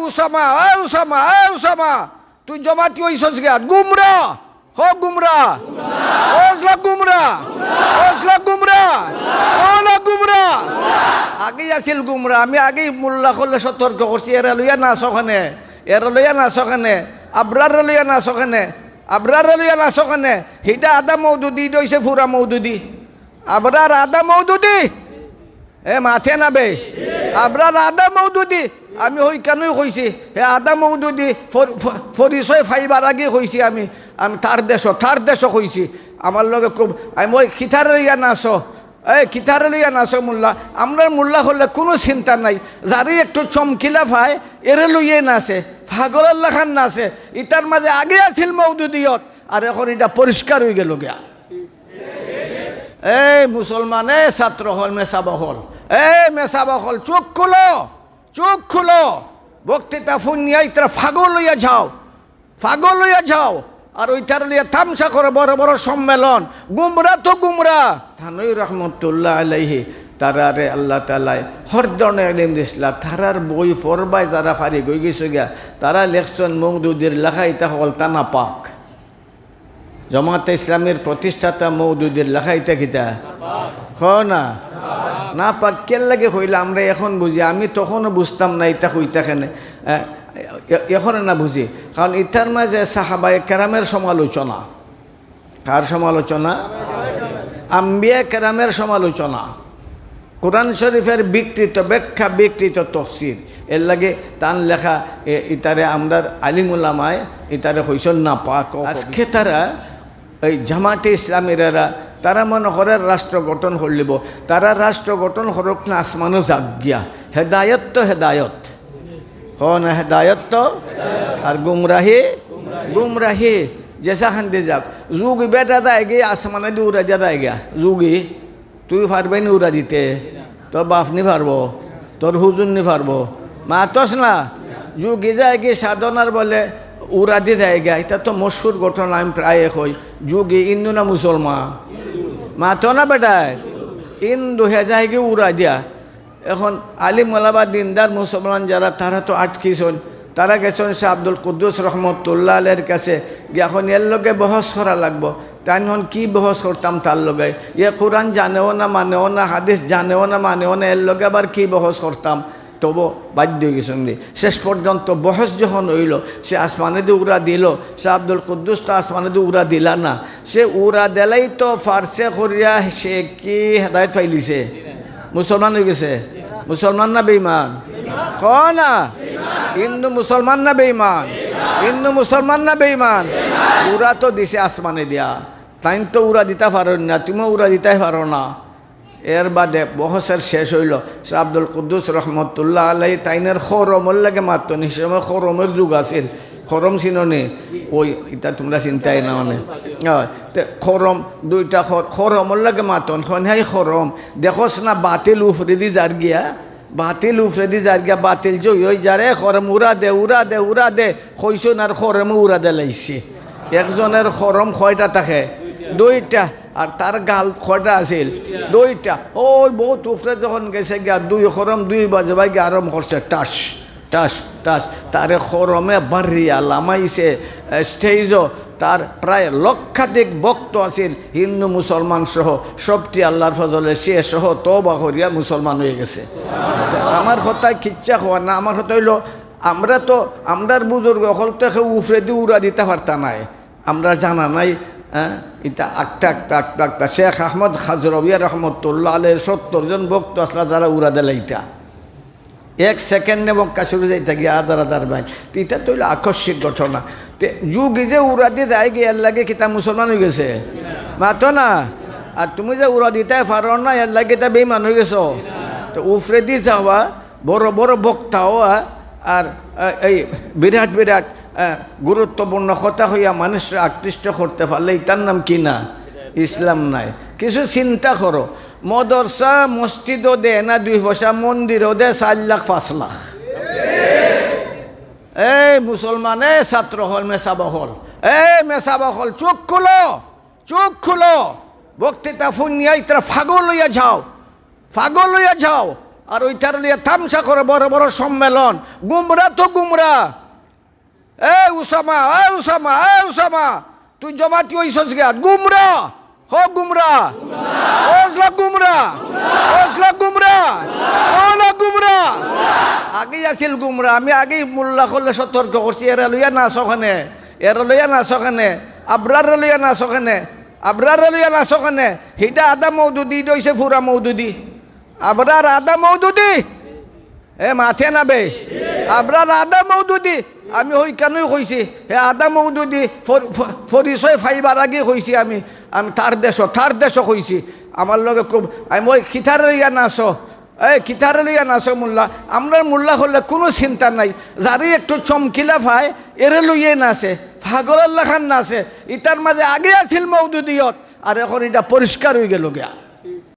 Osama তুই জমাতি হইছস গিয়া গুমরা হো গুমরা ওজলা গুমরা ওলা গুমরা আগেই আছিল গুমরা আমি আগেই মোল্লা করলে সতর্ক করছি এরা লইয়া নাচ ওখানে আবরার লইয়া নাচ ওখানে হিটা আদা মৌদুদি দইছে ফুরা মৌদুদি আবরার আদা মৌদুদি এ মাথে নাবে আবরার আদা মৌদুদি আমি হই কেনই কইছি হে আদা মৌদুদি পরিচয় ফাইবার আগে কইছি আমি তার দেশ কইছি আমার লগে খুব আমি ওই খিথারে লইয়া নাচো মোল্লা আমরা মোল্লা হলে কোনো চিন্তা নাই যারে একটু চমকিলা ভাই এরে লইয়ে নাচে পাগলের লেখান নাচে ইটার মাঝে আগে আছিল মৌদুদিয়ত আর এখন এটা পরিষ্কার হয়ে গেল গিয়া এই মুসলমান ছাত্র হল মেসাব হল চোখ খুলো বক্তৃতা ফুনিয়া ইতারা ফাগল লইয়া যাও আর ওইটার লিয়া তামসা করে বড় বড় সম্মেলন গুমরা থানই রহমতুল্লাহ আলাইহি তারারে আল্লাহ তাআলা হর ধরনের ইলম দিছিলা তারার বই পড়বাই যারা ফারি গই গেছে গিয়া তারা লেখছেন মওদুদির লেখা ইতা হল তানা পাক জামাতে ইসলামের প্রতিষ্ঠাতা মওদুদির লেখা ইতা কিতা না পাক কেন লাগে কইলা আমরা এখন বুঝি আমি তখনও বুঝতাম না ইতা কইতা কেনে এখন না বুঝি কারণ ইতার মাঝে সাহাবায়ে কেরামের সমালোচনা কার সমালোচনা আম্বিয়া কেরামের সমালোচনা কোরআন শরীফের বিকৃত ব্যাখ্যা বিকৃত তফসির এর লাগে তান লেখা ইতারে আমরার আলিম উলামায় ইতারে হইছেন না পাক আজকে তারা এই জামাতে ইসলামীরা তারা মনে করে রাষ্ট্র গঠন করলিব তারা রাষ্ট্র গঠন করুক না আসমানও জাগিয়া হেদায়ত হেদায়ত আর গুমরাহি জেসা খান্দি যাক যুগ বেটা দেয় গে আসমানে দিয়ে উড়া যা দেয় গা যুগি তুই পারবে নি উড়া দিতে তোর বাপ নি পারবো তোর হুজুর নি পারবো মাতস না যুগি যায় গে সাধনার বলে উড়া দিয়ে দেয় গা এটা তো মশহুর ঘটনা আমি প্রায় কই যুগি ইন্দু না মুসলমান মাতো না বেটায় ইন্দু হে যায় গে উড়া দিয়া এখন আলিম ওলামা দিনদার মুসলমান যারা তারা তো আটকিছেন তারা গেছেন সে আব্দুল কুদ্দুস রহমতুল্লাহ আলের কাছে এখন এর লগে বহস করা লাগবো তাই এখন কি বহস করতাম তার লগে কোরআন জানেও না মানেও না হাদিস জানেও না মানেও না এর লগে আবার কি বহস করতাম তবু বাধ্য হয়ে গেছেন শেষ পর্যন্ত বহস যখন হইল সে আসমানে দিয়ে উড়া দিল সে আব্দুল কুদ্দুস তো আসমানে দিয়ে উড়া দিলা না সে উড়া দিলাই তো ফার্সে করিয়া সে কি হেদায়ত ফাইলিছে মুসলমান হয়ে গেছে মুসলমান না বেঈমান না হিন্দু মুসলমান না বেঈমান উড়া তো দিছে আসমানে দিয়া তাই তো উড়া দিতে পারো না তুমিও উড়া দিতে পারো না এর বাদে বহসের শেষ হইল সে আব্দুল কুদ্দুস রহমতুল্লাহ আলাইহি তাইনের খরমর লাগে মাত্র নিশ্চয় খরমের যুগ আছিল খরম চিননি ওই এটা তোমরা চিন্তাই না মানে খরম দুইটা খরমর লাগে মাতন হ্যাঁ খরম দেখোস না বাতিল উফরে দি যার গিয়া বাতিল যে ওই যারে খরম উড়া দে কইসন আর খরম উড়া দে লাইছে একজনের খরম কয়টা থাকে দুইটা আর তার গাল কয়টা আছিল দুইটা ওই বহুত উফরে যখন গেছে গিয়া দুই খরম 2 বাজে ভাই আরম্ভ করছে টাস তারে খরমে বাড়িয়া লামাইছে স্টেজও তার প্রায় লক্ষাধিক ভক্ত আছিল হিন্দু মুসলমান সহ সবটি আল্লাহর ফজলে সে সহ তওবা করিয়া মুসলমান হয়ে গেছে আমার কথায় খিচ্ছা হওয়া না আমার কথা হইল আমরা তো আমরার বুজুর্গ হল থেকে উফরে দিয়ে উড়া দিতে পারতাম নাই আমরা জানা নাই এটা আঁকটা শেখ আহমদ খাজরবিয়া রহমতুল্লাহ আলাইহির 70 জন ভক্ত আসলা যারা উড়া দিলে এটা 1 সেকেন্ডে মক্কা শুরু যাইতে গিয়ে হাজার ভাই এটা তো হইলো আকস্মিক ঘটনা যুগ যে উড়া দিয়ে দেয় গিয়ে এর লাগে কিতা মুসলমান হয়ে গেছে মাতো না আর তুমি যে উড়া দিতে পারো না এর লাগে তা বেঈমান হয়ে গেছো তো উফরে দিয়ে যাওয়া বড় বড় বক্তা হওয়া আর এই বিরাট গুরুত্বপূর্ণ কথা হইয়া মানুষকে আকৃষ্ট করতে পারলে তার নাম কি না ইসলাম নাই কিছু চিন্তা করো মদরসা মসজিদও দে না 2 পয়সা মন্দিরও দে 4 লাখ 5 লাখ এই মুসলমান ছাত্র হল মেসাব হল চোখ খুলো বক্তৃতা ফুনিয়া ইতরা ফাগল লইয়া যাও আর ওইটার লিয়ে তামসা করে বড় বড় সম্মেলন। গুমরা তো গুমরা। উসামা উসামা তুই জমাতি হইছস গিয়া গুমরা। হো গুমরা, ওজলা গুমরা, ওজলা গুমরা, ওলা গুমরা। আগেই আছিল গুমরা। আমি আগেই মোল্লা করলে সতর্ক করছি, এরা লইয়া নাচ ওখানে, এরা লইয়া নাচ ওখানে, আবরার লইয়া নাচ ওখানে, আবরার লইয়া নাচ ওখানে। হিটা আদা মৌদুদি দইছে ফুরা মৌদুদি। আবরার আদা মৌদুদি মাথে নাবে। আবরার আদা মৌদুদি। আমি ওই কেনই কইছি হে আদা মৌদুদি পরিচয় ফাইবার আগে কইছি। আমি তার দেশ কইছি। আমার লগে খুব আমি ওই খিথার লইয়া নাচ, খিথার লইয়া নাচ মোল্লা। আমরা মোল্লা হলে কোনো চিন্তা নাই। যারই একটু চমকিলা ভাই এরে লইয়ে নাচে, পাগলের লেখান নাচে। ইটার মাঝে আগে আছিল মৌদুদিয়ত, আর এখন এটা পরিষ্কার হয়ে গেল গিয়া।